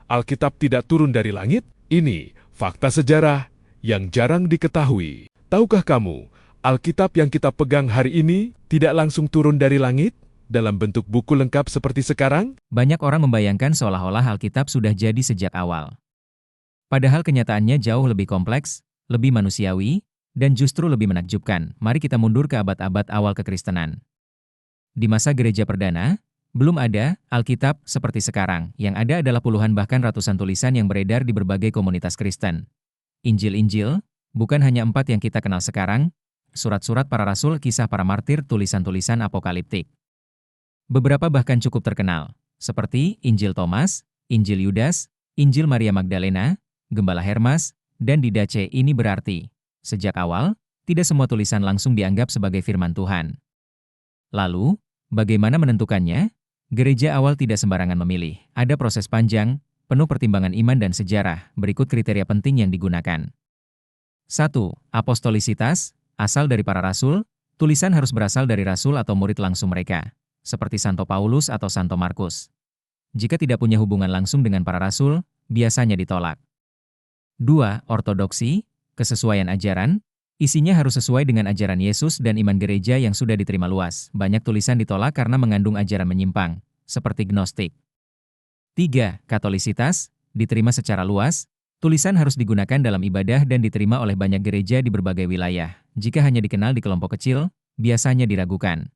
Alkitab tidak turun dari langit? Ini fakta sejarah yang jarang diketahui. Tahukah kamu, Alkitab yang kita pegang hari ini tidak langsung turun dari langit dalam bentuk buku lengkap seperti sekarang? Banyak orang membayangkan seolah-olah Alkitab sudah jadi sejak awal. Padahal kenyataannya jauh lebih kompleks, lebih manusiawi, dan justru lebih menakjubkan. Mari kita mundur ke abad-abad awal kekristenan. Di masa gereja perdana, belum ada Alkitab seperti sekarang. Yang ada adalah puluhan bahkan ratusan tulisan yang beredar di berbagai komunitas Kristen. Injil-Injil, bukan hanya 4 yang kita kenal sekarang, surat-surat para rasul, kisah para martir, tulisan-tulisan apokaliptik. Beberapa bahkan cukup terkenal, seperti Injil Thomas, Injil Yudas, Injil Maria Magdalena, Gembala Hermas, dan Didache. Ini berarti, sejak awal, tidak semua tulisan langsung dianggap sebagai firman Tuhan. Lalu, bagaimana menentukannya? Gereja awal tidak sembarangan memilih. Ada proses panjang, penuh pertimbangan iman dan sejarah. Berikut kriteria penting yang digunakan. 1. Apostolisitas, asal dari para rasul. Tulisan harus berasal dari rasul atau murid langsung mereka, seperti Santo Paulus atau Santo Markus. Jika tidak punya hubungan langsung dengan para rasul, biasanya ditolak. 2. Ortodoksi, kesesuaian ajaran. Isinya harus sesuai dengan ajaran Yesus dan iman gereja yang sudah diterima luas. Banyak tulisan ditolak karena mengandung ajaran menyimpang, seperti Gnostik. 3. Katolisitas, diterima secara luas. Tulisan harus digunakan dalam ibadah dan diterima oleh banyak gereja di berbagai wilayah. Jika hanya dikenal di kelompok kecil, biasanya diragukan.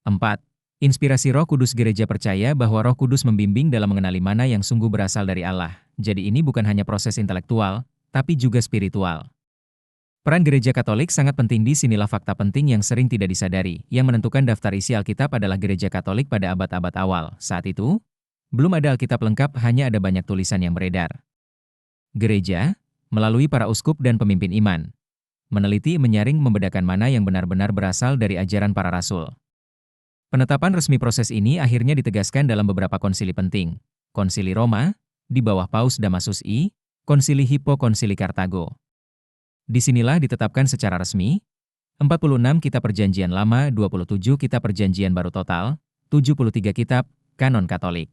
4. Inspirasi Roh Kudus. Gereja percaya bahwa Roh Kudus membimbing dalam mengenali mana yang sungguh berasal dari Allah. Jadi ini bukan hanya proses intelektual, tapi juga spiritual. Peran gereja Katolik sangat penting. Di sinilah fakta penting yang sering tidak disadari. Yang menentukan daftar isi Alkitab adalah gereja Katolik pada abad-abad awal. Saat itu, belum ada Alkitab lengkap, hanya ada banyak tulisan yang beredar. Gereja, melalui para uskup dan pemimpin iman, meneliti, menyaring, membedakan mana yang benar-benar berasal dari ajaran para rasul. Penetapan resmi proses ini akhirnya ditegaskan dalam beberapa konsili penting. Konsili Roma, di bawah Paus Damasus I, Konsili Hippo, Konsili Kartago. Disinilah ditetapkan secara resmi, 46 kitab Perjanjian Lama, 27 kitab Perjanjian Baru total, 73 kitab, kanon Katolik.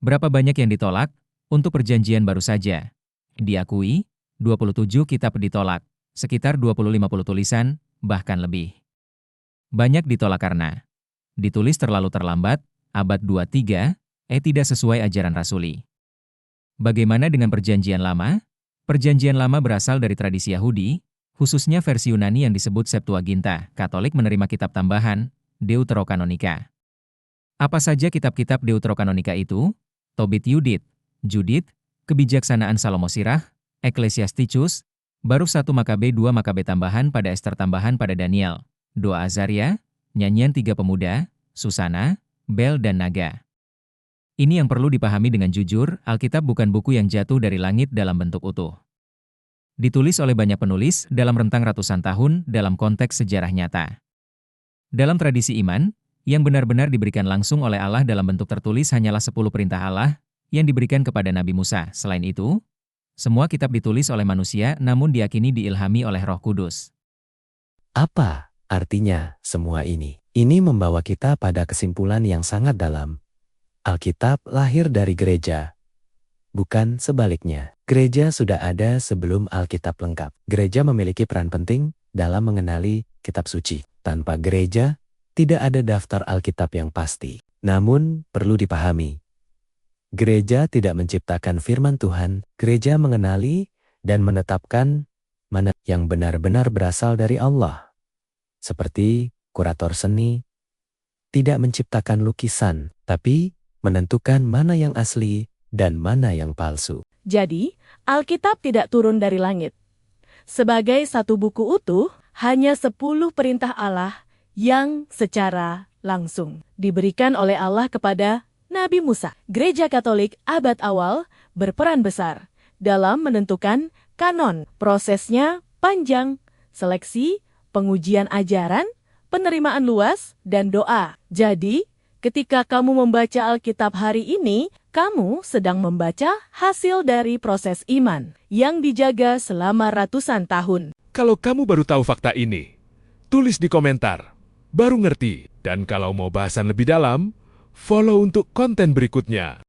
Berapa banyak yang ditolak? Untuk Perjanjian Baru saja, diakui, 27 kitab ditolak, sekitar 20-50 tulisan, bahkan lebih. Banyak ditolak karena ditulis terlalu terlambat, abad 23, tidak sesuai ajaran rasuli. Bagaimana dengan Perjanjian Lama? Perjanjian Lama berasal dari tradisi Yahudi, khususnya versi Yunani yang disebut Septuaginta. Katolik menerima kitab tambahan, Deuterokanonika. Apa saja kitab-kitab Deuterokanonika itu? Tobit Judit, Kebijaksanaan Salomo Sirah, Ecclesiasticus, Baruk 1 Makabe 2 Makabe tambahan pada Ester tambahan pada Daniel, Doa Azaria, Nyanyian 3 Pemuda, Susana, Bel dan Naga. Ini yang perlu dipahami dengan jujur, Alkitab bukan buku yang jatuh dari langit dalam bentuk utuh. Ditulis oleh banyak penulis dalam rentang ratusan tahun dalam konteks sejarah nyata. Dalam tradisi iman, yang benar-benar diberikan langsung oleh Allah dalam bentuk tertulis hanyalah 10 perintah Allah yang diberikan kepada Nabi Musa. Selain itu, semua kitab ditulis oleh manusia namun diyakini diilhami oleh Roh Kudus. Apa artinya semua ini? Ini membawa kita pada kesimpulan yang sangat dalam. Alkitab lahir dari gereja, bukan sebaliknya. Gereja sudah ada sebelum Alkitab lengkap. Gereja memiliki peran penting dalam mengenali kitab suci. Tanpa gereja, tidak ada daftar Alkitab yang pasti. Namun, perlu dipahami, gereja tidak menciptakan firman Tuhan. Gereja mengenali dan menetapkan mana yang benar-benar berasal dari Allah. Seperti kurator seni, tidak menciptakan lukisan, tapi menentukan mana yang asli dan mana yang palsu. Jadi, Alkitab tidak turun dari langit. Sebagai satu buku utuh, hanya 10 perintah Allah yang secara langsung diberikan oleh Allah kepada Nabi Musa. Gereja Katolik abad awal berperan besar dalam menentukan kanon. Prosesnya panjang, seleksi, pengujian ajaran, penerimaan luas, dan doa. Jadi, ketika kamu membaca Alkitab hari ini, kamu sedang membaca hasil dari proses iman yang dijaga selama ratusan tahun. Kalau kamu baru tahu fakta ini, tulis di komentar, baru ngerti. Dan kalau mau bahasan lebih dalam, follow untuk konten berikutnya.